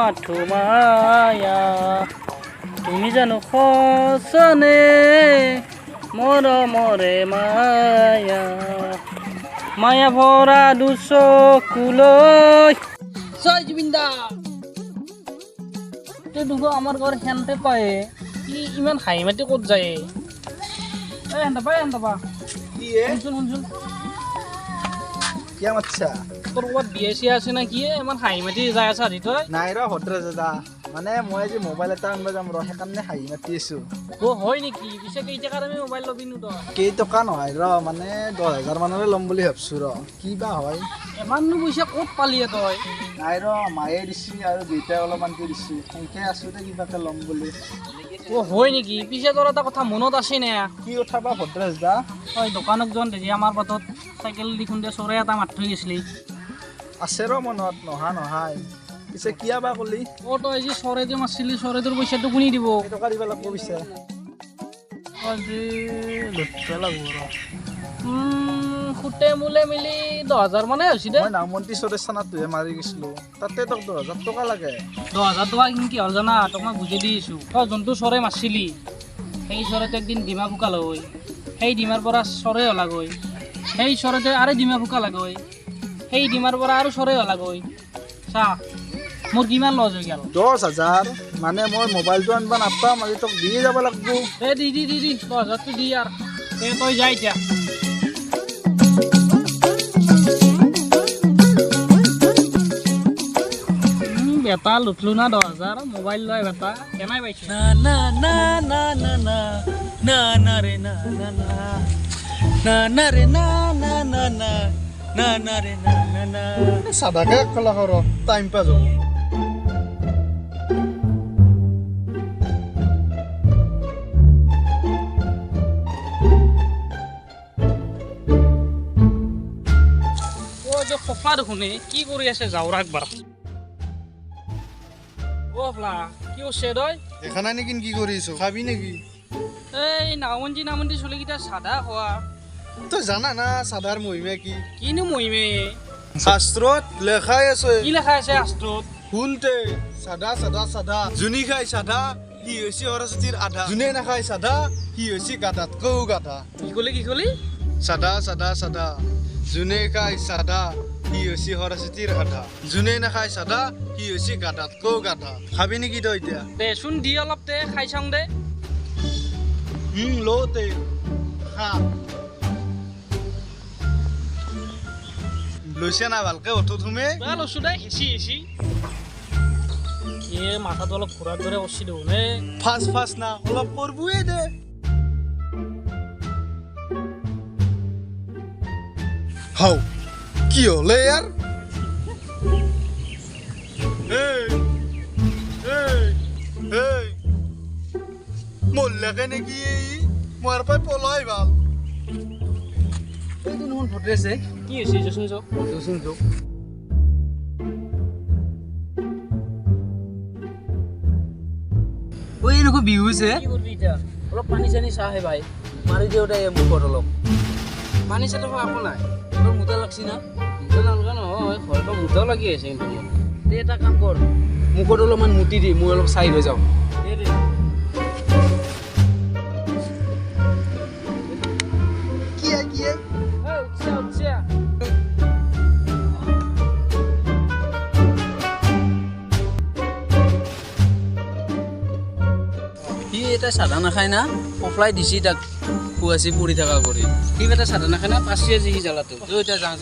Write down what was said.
মাথো মায়া তুমি জানো সচনে মৰমৰে মায়া মায়া ভৰা দুচকুলৈ জয় জুবিন দা দুখ আমাৰ ঘৰ সেনতে পায় ই ইমান হাঁহি মাতি ক'ত যায় হেনটা পা শুনচোন কিয় মাতছা তোৰ ক'ৰবাত বিয়া চিয়া আছে না কি ইমান হাঁহি মাতি যাই আছা তই নাই ৰ ভদ্ৰাজ দাদা মানে মই আজি মোবাইল এটা আনিব যাম ৰ সেইকাৰণে হাঁহি মাতি আছো হয় নেকি পিছে কেইটকাৰ আমি মোবাইল ল'বি নো তই কেইটকা নহয় ৰ মানে 10,000 মানৰে ল'ম বুলি ভাবছো ৰ কি বা হয় ইমাননো পইচা ক'ত পালি তই নাই ৰ মায়ে দিছি আৰু দেউতাই অলপমানকে দিছি সেনেকে আছো দে কিবাকে ল'ম বুলি হয় নেকি পিছে তোৰ এটা কথা মনত আছে নে কি কথা বা ভদ্ৰাজ দা তই দোকানত যোৱা দেখি আমাৰ বাটত চাইকেল দি খুন্দে চৰাই এটা মাত থৈ গৈছিলি আছে ৰ মনত নহয় পিছে কিয় বা কলি তই যি চৰাই যে মাৰিছিলি চৰাইটোৰ পইচাটো কোনি দিব কেইটকা দিব লাগিব পিছে আজি লুটিব লাগিব ৰ সুতে মোলে মিলি 10,000 মানে হৈছে দে মই নামমন্ত্ৰী সদস্য নাটোহে মাৰি গৈছিলো তাতে তোক 10,000 টকা লাগে 10,000 টকা কি হ'ল জানা তোক মই বুজাই দি আছোঁ তই যোনটো চৰাই মাৰিছিলি সেই চৰাইটো একদিন ডিমা ফুকাল হয় সেই ডিমাৰ পৰা চৰাই ওলাগৈ সেই চৰাইটো আৰু ডিমা ফুকাল হয় সেই ডিমাৰ পৰা আৰু চৰাই ওলাগৈ চা মোৰ কিমান লছ হৈ গ'ল 10,000 মানে মই মোবাইলটো আনিব নাপাম আজি তোক দিয়ে যাব লাগিব দি 10,000টো দি আৰু তই যাই এতিয়া বেটা লুটলো না 10,000 মোবাইল লৈ বেটা কেনাই পাইছো সাদাকে কলা কৰ টাইম পাছ হ'ব খোপা দেখোনে কি কৰি আছে যাওৰা একবাৰ ফলা কি হৈছে তই দেখা নাই নেকি কি কৰিছো খাবি নেকি এই নামন্তি চলিকেইটা চাদা খোৱা তই জানা না চাদাৰ মহিমা কি কিনো মহিমে শাস্ত্ৰত লেখাই আছে কি লেখা আছে শাস্ত্ৰত শুনতে চাদা চাদা চাদা যোনে খাই চাদা সি হৈছে সৰস্বতীৰ আধা যোনে নাখায় চাদা সি হৈছে গাধাতকৈও গাধা কি কলি চাদা চাদা চাদা যোনে খাই চাদা সি হৈছে সৰস্বতীৰ আধা যোনে নাখায় চাদা সি হৈছে গাধাতকৈও গাধা খাবি নেকি তই এতিয়া দেচোন দি অলপ তে খাই চাওঁ দে লওঁতে খা লৈছে না ভালকে অটো থুমে লৈছো দে এচি মাথাটো অলপ ঘূৰাৰ দৰে কৰিছি দেখোন ফাষ্ট না অলপ কৰবয়ে দে হাও কি হলে ইয়াৰ মল্লাকে নেকি মোৰ পাই পলাই ভাল এইটো নহন ভদ্ৰেছে কি হৈছে জচোন চক ওই এনেকুৱা বিহু হৈছে কি কৰিবি এতিয়া অলপ পানী চানী চাহে ভাই মাৰি দিওঁতে মুখত অলপ পানী চাটো একো নাই তোৰ মুঠা লাগছি না মুঠা নালগা নহয় ঘৰতো মুঠাও লাগি আছে কিন্তু মোৰ দে এটা কাম কৰ মুখত অলপমান মুটি দি মই অলপ চাই হৈ যাওঁ দে কিয় উঠছা সি এটা চাধা নাখায় না পফলাই দিছি তাক খুৱাইছি পৰি থকা কৰি সি এটা চাদা নাখায় না পাঁচি আজি সি জ্বালাটো এতিয়া যাওঁ